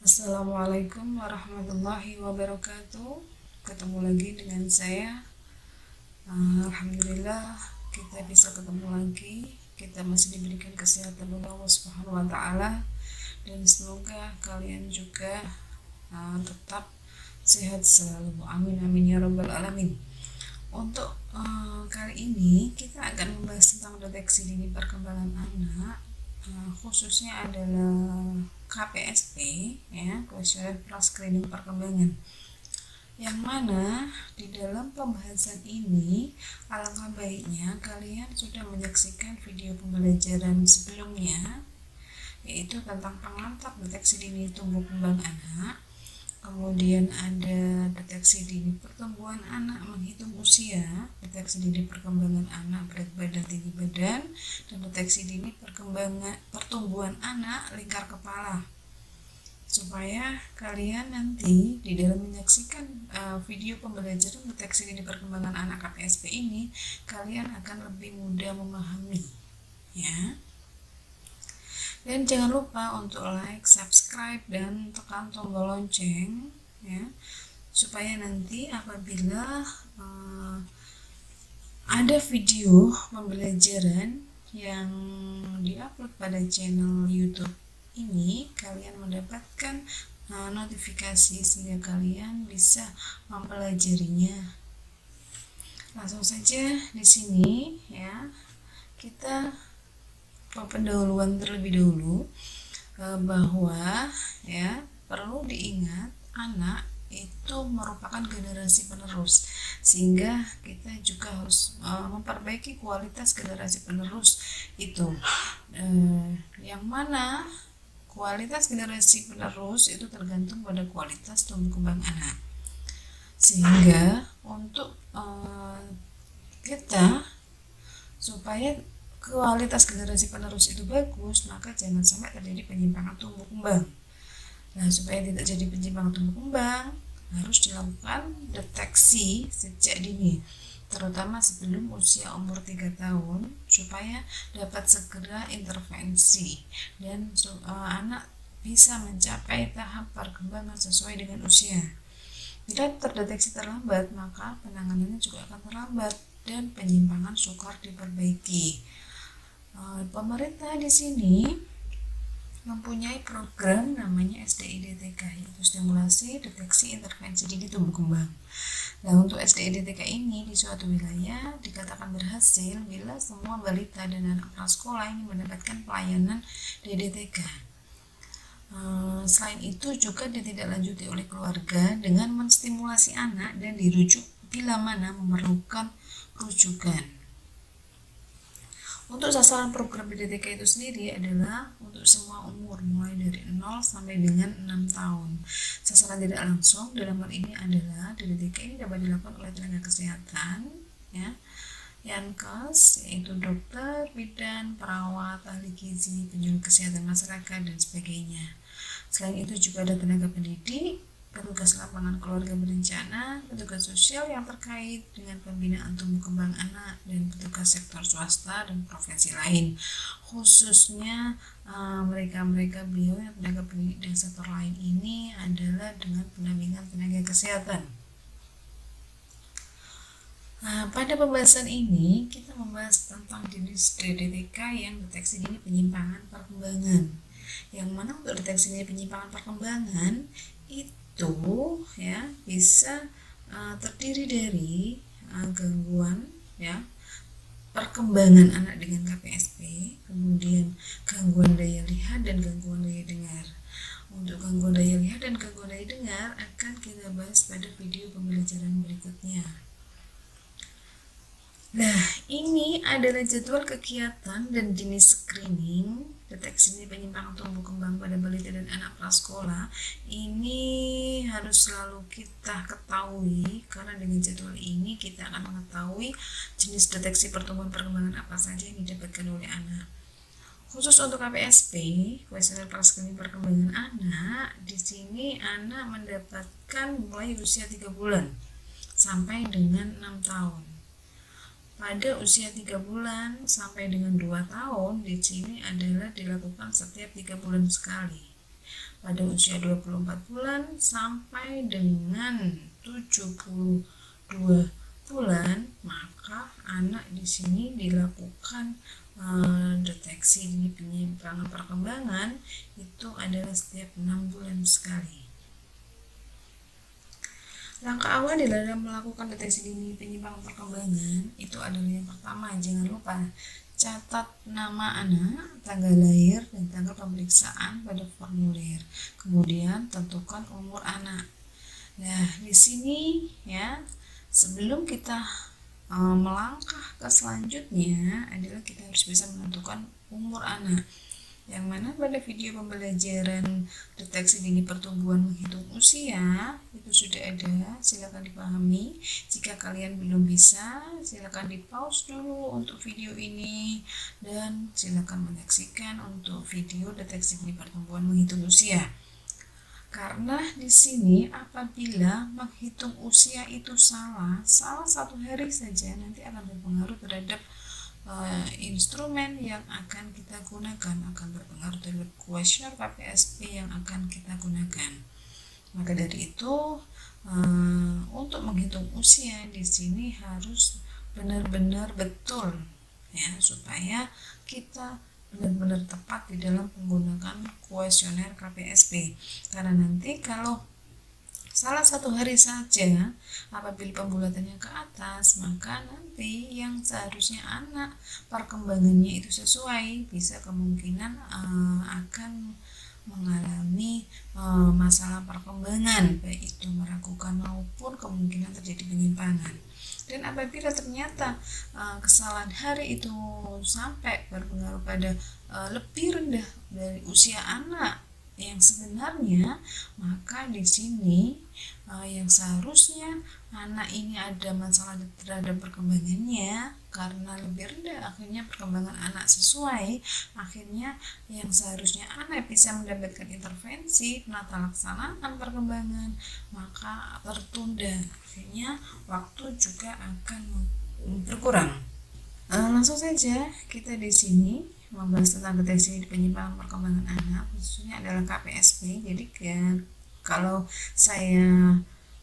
Assalamualaikum warahmatullahi wabarakatuh. Ketemu lagi dengan saya. Alhamdulillah kita bisa ketemu lagi. Kita masih diberikan kesehatan oleh Allah Subhanahu wa taala, dan semoga kalian juga tetap sehat selalu. Amin amin ya rabbal alamin. Untuk kali ini kita akan membahas tentang deteksi dini perkembangan anak, khususnya adalah KPSP, ya, kuesioner praskreening perkembangan, yang mana di dalam pembahasan ini alangkah baiknya kalian sudah menyaksikan video pembelajaran sebelumnya, yaitu tentang pengantar deteksi dini tumbuh kembang anak. Kemudian ada deteksi dini pertumbuhan anak menghitung usia, deteksi dini perkembangan anak berat badan tinggi badan, dan deteksi dini pertumbuhan anak lingkar kepala. Supaya kalian nanti di dalam menyaksikan video pembelajaran deteksi dini perkembangan anak KPSP ini, kalian akan lebih mudah memahami, ya. Dan jangan lupa untuk like, subscribe, dan tekan tombol lonceng, ya, supaya nanti apabila ada video pembelajaran yang diupload pada channel YouTube ini, kalian mendapatkan notifikasi sehingga kalian bisa mempelajarinya. Langsung saja di sini, ya, kita pendahuluan terlebih dahulu bahwa, ya, perlu diingat anak itu merupakan generasi penerus, sehingga kita juga harus memperbaiki kualitas generasi penerus itu, yang mana kualitas generasi penerus itu tergantung pada kualitas tumbuh kembang anak. Sehingga untuk kita supaya kualitas generasi penerus itu bagus, maka jangan sampai terjadi penyimpangan tumbuh kembang. Nah, supaya tidak jadi penyimpangan tumbuh kembang, harus dilakukan deteksi sejak dini, terutama sebelum usia umur 3 tahun, supaya dapat segera intervensi dan anak bisa mencapai tahap perkembangan sesuai dengan usia. Bila terdeteksi terlambat, maka penanganannya juga akan terlambat dan penyimpangan sukar diperbaiki. Pemerintah di sini mempunyai program namanya SDIDTK, yaitu stimulasi deteksi intervensi dini tumbuh kembang. Nah, untuk SDIDTK ini di suatu wilayah dikatakan berhasil bila semua balita dan anak prasekolah ini mendapatkan pelayanan DDTK. Selain itu juga ditindaklanjuti oleh keluarga dengan menstimulasi anak dan dirujuk bila mana memerlukan rujukan. Untuk sasaran program DDTK itu sendiri adalah untuk semua umur mulai dari 0 sampai dengan 6 tahun. Sasaran tidak langsung dalam hal ini adalah DDTK ini dapat dilakukan oleh tenaga kesehatan, ya, Yankes, yaitu dokter, bidan, perawat, ahli gizi, penyuluh kesehatan masyarakat, dan sebagainya. Selain itu juga ada tenaga pendidik, petugas lapangan keluarga berencana, petugas sosial yang terkait dengan pembinaan tumbuh kembang anak, dan petugas sektor swasta dan profesi lain, khususnya mereka-mereka beliau yang tenaga pendidik dan sektor lain ini adalah dengan pendampingan tenaga kesehatan. Nah, pada pembahasan ini kita membahas tentang jenis DDTK yang deteksi dini penyimpangan perkembangan, yang mana untuk deteksi dini penyimpangan perkembangan itu, ya, bisa terdiri dari gangguan, ya, perkembangan anak dengan KPSP, kemudian gangguan daya lihat dan gangguan daya dengar. Untuk gangguan daya lihat dan gangguan daya dengar akan kita bahas pada video pembelajaran berikutnya. Nah, ini adalah jadwal kegiatan dan jenis screening deteksi dini penyimpangan tumbuh kembang pada balita dan anak prasekolah. Ini harus selalu kita ketahui, karena dengan jadwal ini kita akan mengetahui jenis deteksi pertumbuhan perkembangan apa saja yang didapatkan oleh anak. Khusus untuk KPSP, kuesioner praskreening perkembangan anak, di sini anak mendapatkan mulai usia 3 bulan sampai dengan 6 tahun. Pada usia 3 bulan sampai dengan 2 tahun di sini adalah dilakukan setiap 3 bulan sekali. pada usia 24 bulan sampai dengan 72 bulan, maka anak di sini dilakukan deteksi dini penyimpangan perkembangan itu adalah setiap 6 bulan sekali. Langkah awal dalam melakukan deteksi dini penyimpangan perkembangan itu adalah yang pertama, jangan lupa catat nama anak, tanggal lahir, dan tanggal pemeriksaan pada formulir. Kemudian tentukan umur anak. Nah, di sini ya, sebelum kita melangkah ke selanjutnya adalah kita harus bisa menentukan umur anak, yang mana pada video pembelajaran deteksi dini pertumbuhan menghitung usia itu sudah ada, silakan dipahami. Jika kalian belum bisa, silakan di pause dulu untuk video ini dan silakan menyaksikan untuk video deteksi dini pertumbuhan menghitung usia. Karena di sini apabila menghitung usia itu salah satu hari saja nanti akan berpengaruh terhadap instrumen yang akan kita gunakan, akan berpengaruh terhadap kuesioner KPSP yang akan kita gunakan. Maka dari itu untuk menghitung usia di sini harus benar-benar betul ya, supaya kita benar-benar tepat di dalam menggunakan kuesioner KPSP. Karena nanti kalau salah satu hari saja apabila pembulatannya ke atas, maka nanti yang seharusnya anak perkembangannya itu sesuai bisa kemungkinan akan mengalami masalah perkembangan, baik itu meragukan maupun kemungkinan terjadi penyimpangan. Dan apabila ternyata kesalahan hari itu sampai berpengaruh pada lebih rendah dari usia anak yang sebenarnya, maka di sini yang seharusnya anak ini ada masalah terhadap perkembangannya karena lebih rendah, akhirnya perkembangan anak sesuai, akhirnya yang seharusnya anak bisa mendapatkan intervensi penata laksanaan perkembangan maka tertunda, akhirnya waktu juga akan berkurang. Langsung saja kita di sini membahas tentang deteksi penyimpangan perkembangan anak, khususnya adalah KPSP. Jadi kalau saya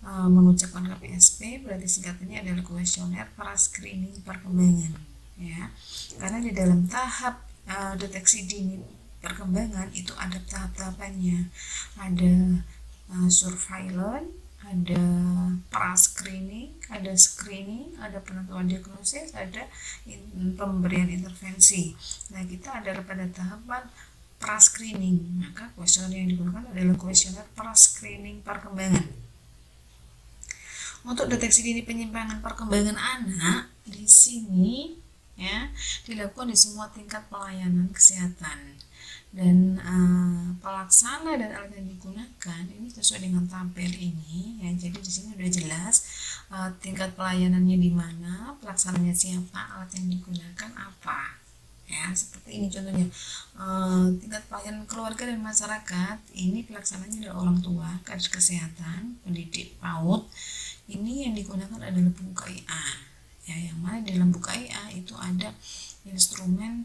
mengucapkan KPSP berarti singkatannya adalah kuesioner pra-screening perkembangan ya, karena di dalam tahap deteksi dini perkembangan itu ada tahap-tahapannya, ada surveillance, ada pra-screening, ada screening, ada penentuan diagnosis, ada pemberian intervensi. Nah, kita adalah pada tahapan pra-screening, maka kuesioner yang digunakan adalah kuesioner pra-screening perkembangan. Untuk deteksi dini penyimpangan perkembangan anak di sini ya dilakukan di semua tingkat pelayanan kesehatan, dan pelaksana dan alat yang digunakan ini sesuai dengan tabel ini ya. Jadi di sini sudah jelas tingkat pelayanannya di mana, pelaksananya siapa, alat yang digunakan apa ya. Seperti ini contohnya, tingkat pelayanan keluarga dan masyarakat ini pelaksananya adalah orang tua, kader kesehatan, pendidik PAUD. Ini yang digunakan adalah buku KIA ya, yang mana dalam buku KIA itu ada instrumen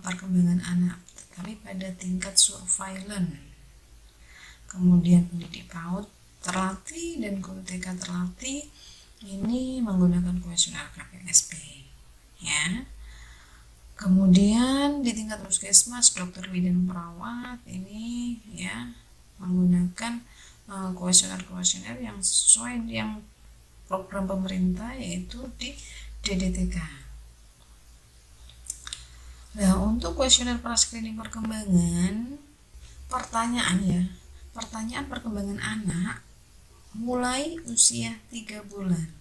perkembangan anak, tapi pada tingkat surveillance. Kemudian pendidik PAUD terlatih dan guru TK terlatih ini menggunakan kuesioner KPSP ya. Kemudian di tingkat puskesmas, dokter bidan perawat ini ya menggunakan kuesioner yang sesuai yang program pemerintah, yaitu di DDTK. Nah, untuk kuesioner pra-screening perkembangan, pertanyaan perkembangan anak mulai usia 3 bulan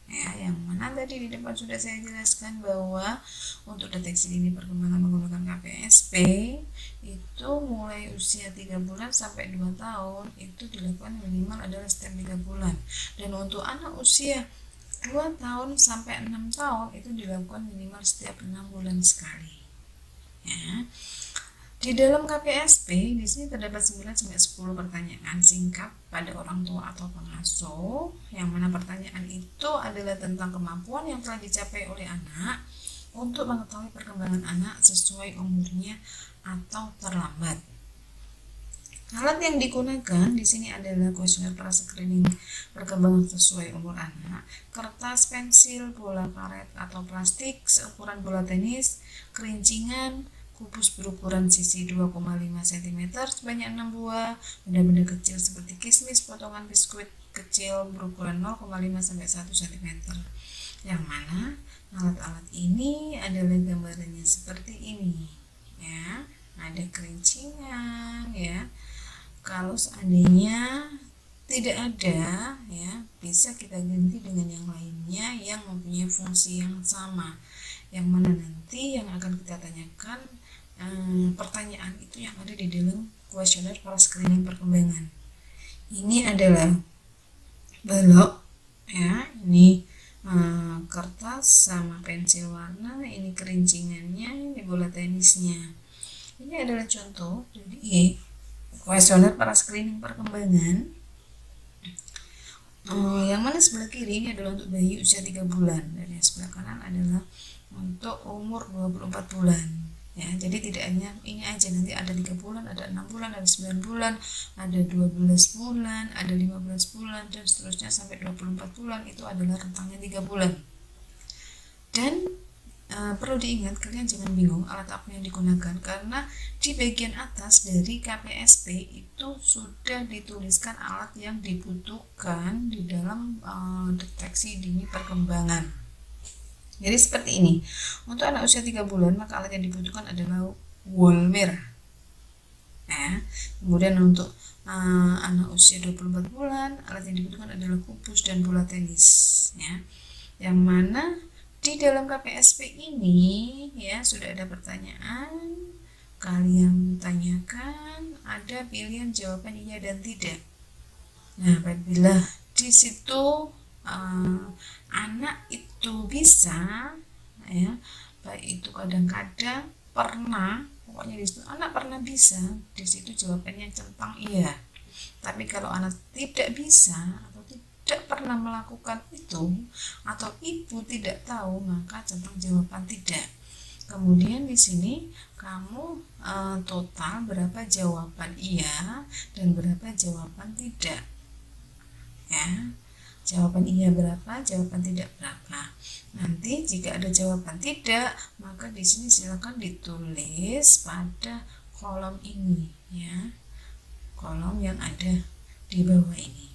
ya, yang mana tadi di depan sudah saya jelaskan bahwa untuk deteksi dini perkembangan menggunakan KPSP itu mulai usia 3 bulan sampai 2 tahun itu dilakukan minimal adalah setiap 3 bulan, dan untuk anak usia 2 tahun sampai 6 tahun itu dilakukan minimal setiap 6 bulan sekali ya. Di dalam KPSP di sini terdapat 9 sampai 10 pertanyaan singkat pada orang tua atau pengasuh, yang mana pertanyaan itu adalah tentang kemampuan yang telah dicapai oleh anak untuk mengetahui perkembangan anak sesuai umurnya atau terlambat. Alat yang digunakan di sini adalah kuesioner pra-screening perkembangan sesuai umur anak, kertas, pensil, bola karet atau plastik seukuran bola tenis, kerincingan, kubus berukuran sisi 2,5 cm sebanyak 6 buah, benda-benda kecil seperti kismis, potongan biskuit kecil berukuran 0,5 sampai 1 cm. Yang mana alat-alat ini adalah gambarannya seperti ini, ya. Ada kerincingan, ya. Kalau seandainya tidak ada, ya, bisa kita ganti dengan yang lainnya yang mempunyai fungsi yang sama, yang mana nanti yang akan kita tanyakan pertanyaan itu yang ada di dalam kuesioner pra-screening perkembangan. Ini adalah balok, ya, ini kertas sama pensil warna, ini kerincingannya, ini bola tenisnya. Ini adalah contoh dari kuesioner pra-screening perkembangan, yang mana sebelah kiri ini adalah untuk bayi usia 3 bulan dan yang sebelah kanan adalah untuk umur 24 bulan, ya. Jadi tidak hanya ini aja, nanti ada 3 bulan, ada 6 bulan, ada 9 bulan, ada 12 bulan, ada 15 bulan dan seterusnya sampai 24 bulan. Itu adalah rentangnya 3 bulan. Dan perlu diingat, kalian jangan bingung alat apa yang digunakan, karena di bagian atas dari KPSP itu sudah dituliskan alat yang dibutuhkan di dalam deteksi dini perkembangan. Jadi seperti ini. Untuk anak usia 3 bulan maka alat yang dibutuhkan adalah Wolmer. Kemudian untuk anak usia 24 bulan alat yang dibutuhkan adalah kubus dan bola tenis, ya. Yang mana di dalam KPSP ini, ya, sudah ada pertanyaan, kalian tanyakan, ada pilihan jawaban iya dan tidak. Nah, apabila di situ anak itu bisa, ya, baik itu kadang-kadang, pernah, pokoknya di situ anak pernah bisa, di situ jawabannya centang iya. Tapi kalau anak tidak bisa atau tidak pernah melakukan itu, atau ibu tidak tahu, maka centang jawaban tidak. Kemudian di sini kamu total berapa jawaban iya dan berapa jawaban tidak, ya. Jawaban iya berapa, jawaban tidak berapa. Nanti jika ada jawaban tidak, maka di sini silakan ditulis pada kolom ini, ya, kolom yang ada di bawah ini.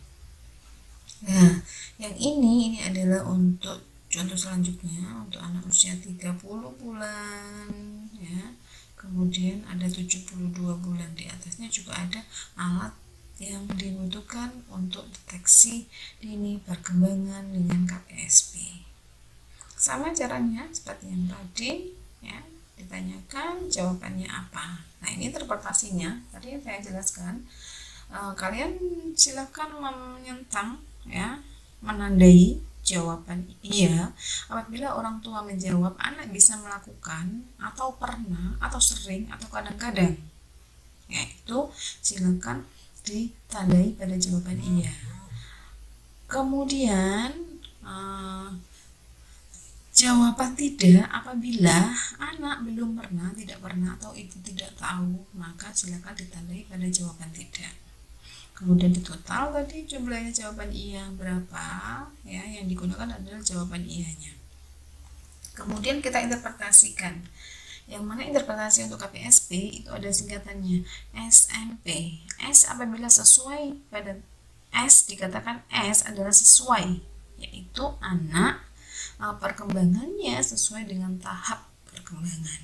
Nah, yang ini adalah untuk contoh selanjutnya untuk anak usia 30 bulan, ya. Kemudian ada 72 bulan, di atasnya juga ada alat yang dibutuhkan untuk deteksi dini perkembangan dengan KPSP. Sama caranya seperti yang tadi, ya, ditanyakan jawabannya apa. Nah, ini interpretasinya tadi yang saya jelaskan. Kalian silakan menyentang, ya, menandai jawaban iya apabila orang tua menjawab anak bisa melakukan, atau pernah, atau sering, atau kadang-kadang, yaitu silakan ditandai pada jawaban iya. Kemudian jawaban tidak apabila anak belum pernah, tidak pernah, atau ibu tidak tahu, maka silakan ditandai pada jawaban tidak. Kemudian di total tadi jumlahnya jawaban iya berapa, ya, yang digunakan adalah jawaban iyanya. Kemudian kita interpretasikan, yang mana interpretasi untuk KPSP itu ada singkatannya SMP. S apabila sesuai pada S, dikatakan S adalah sesuai, yaitu anak perkembangannya sesuai dengan tahap perkembangan.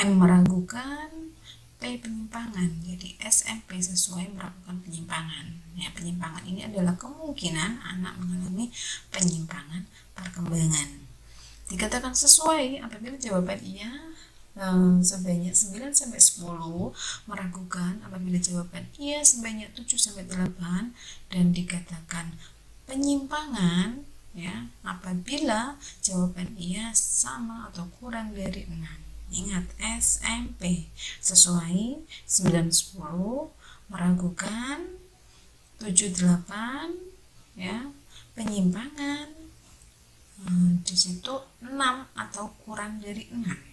M meragukan, P penyimpangan. Jadi SMP sesuai melakukan penyimpangan. Ya, penyimpangan ini adalah kemungkinan anak mengalami penyimpangan perkembangan. Dikatakan sesuai apabila jawaban iya sebanyak 9 sampai 10, meragukan apabila jawaban iya sebanyak 7 sampai 8, dan dikatakan penyimpangan, ya, apabila jawaban iya sama atau kurang dari 6. Ingat, SMP sesuai 9-10, meragukan 7-8, ya, penyimpangan di situ 6 atau kurang dari 6.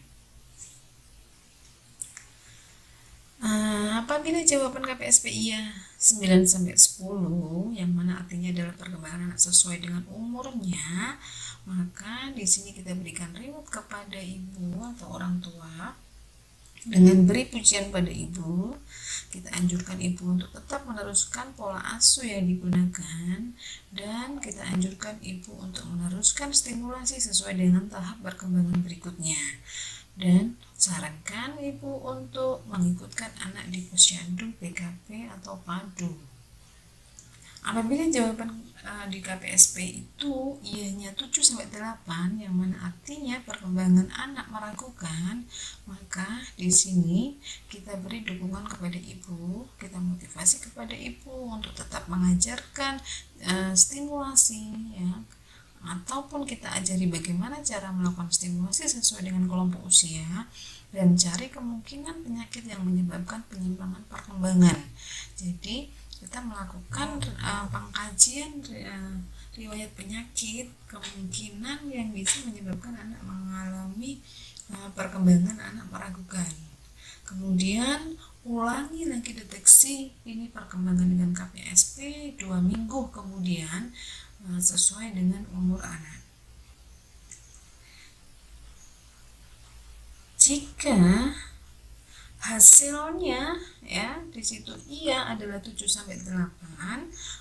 Apabila jawaban KPSP iya 9-10, yang mana artinya adalah perkembangan anak sesuai dengan umurnya, maka di sini kita berikan reward kepada ibu atau orang tua dengan beri pujian pada ibu. Kita anjurkan ibu untuk tetap meneruskan pola asuh yang digunakan, dan kita anjurkan ibu untuk meneruskan stimulasi sesuai dengan tahap perkembangan berikutnya. Dan sarankan ibu untuk mengikutkan anak di posyandu, PKP atau PADU. Apabila jawaban di KPSP itu ianya 7-8, yang mana artinya perkembangan anak meragukan, maka di sini kita beri dukungan kepada ibu, kita motivasi kepada ibu untuk tetap mengajarkan stimulasi, ya, ataupun kita ajari bagaimana cara melakukan stimulasi sesuai dengan kelompok usia, dan cari kemungkinan penyakit yang menyebabkan penyimpangan perkembangan. Jadi kita melakukan pengkajian riwayat penyakit kemungkinan yang bisa menyebabkan anak mengalami perkembangan anak meragukan. Kemudian ulangi lagi deteksi ini perkembangan dengan KPSP 2 minggu kemudian sesuai dengan umur anak. Jika hasilnya, ya, di situ iya adalah 7-8,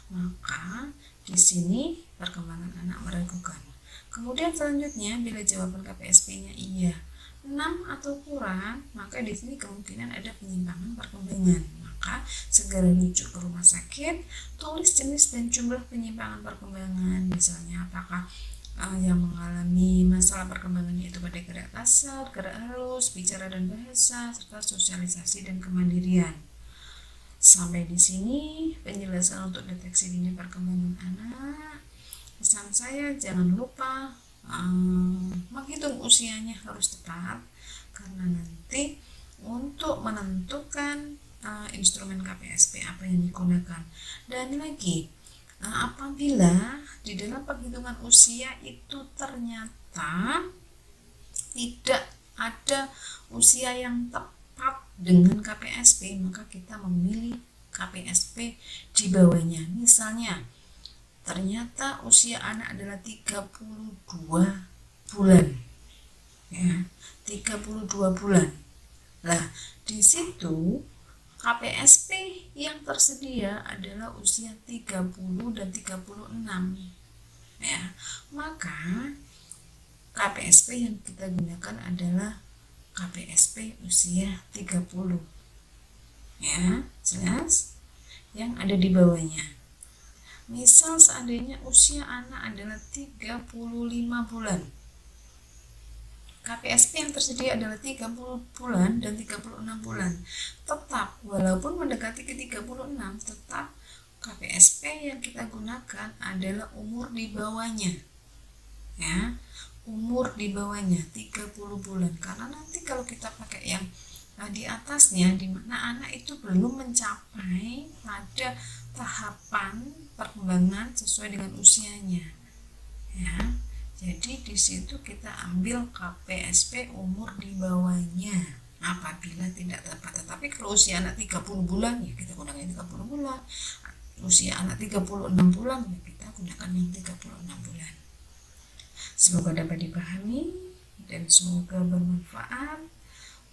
maka di sini perkembangan anak meragukan. Kemudian selanjutnya, bila jawaban KPSP-nya iya 6 atau kurang, maka di sini kemungkinan ada penyimpangan perkembangan. Maka segera rujuk ke rumah sakit, tulis jenis dan jumlah penyimpangan perkembangan, misalnya apakah yang mengalami masalah perkembangannya itu pada gerak kasar, gerak halus, bicara dan bahasa, serta sosialisasi dan kemandirian. Sampai di sini penjelasan untuk deteksi dini perkembangan anak. Pesan saya, jangan lupa menghitung usianya harus tepat, karena nanti untuk menentukan instrumen KPSP apa yang digunakan. Dan lagi, apabila di dalam penghitungan usia itu ternyata tidak ada usia yang tepat dengan KPSP, maka kita memilih KPSP di bawahnya. Misalnya, ternyata usia anak adalah 32 bulan. Ya, 32 bulan. Lah, di situ KPSP yang tersedia adalah usia 30 dan 36, ya. Maka KPSP yang kita gunakan adalah KPSP usia 30, ya, jelas. Yang ada di bawahnya, misal seandainya usia anak adalah 35 bulan, KPSP yang tersedia adalah 30 bulan dan 36 bulan. Tetap, walaupun mendekati ke 36, tetap KPSP yang kita gunakan adalah umur di bawahnya. Ya, umur di bawahnya 30 bulan. Karena nanti kalau kita pakai yang di atasnya, di mana anak itu belum mencapai pada tahapan perkembangan sesuai dengan usianya. Ya. Jadi di situ kita ambil KPSP umur di bawahnya apabila tidak tepat. Tetapi kalau usia anak 30 bulan, ya kita gunakan 30 bulan. Usia anak 36 bulan, ya kita gunakan yang 36 bulan. Semoga dapat dipahami dan semoga bermanfaat.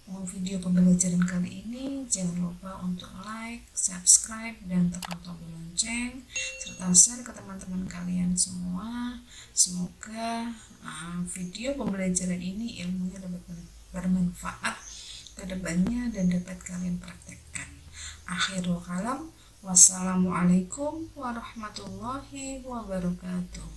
Video pembelajaran kali ini jangan lupa untuk like, subscribe, dan tekan tombol lonceng, serta share ke teman-teman kalian semua. Semoga video pembelajaran ini ilmunya dapat bermanfaat ke depannya dan dapat kalian praktekkan. Akhirul kalam, wassalamualaikum warahmatullahi wabarakatuh.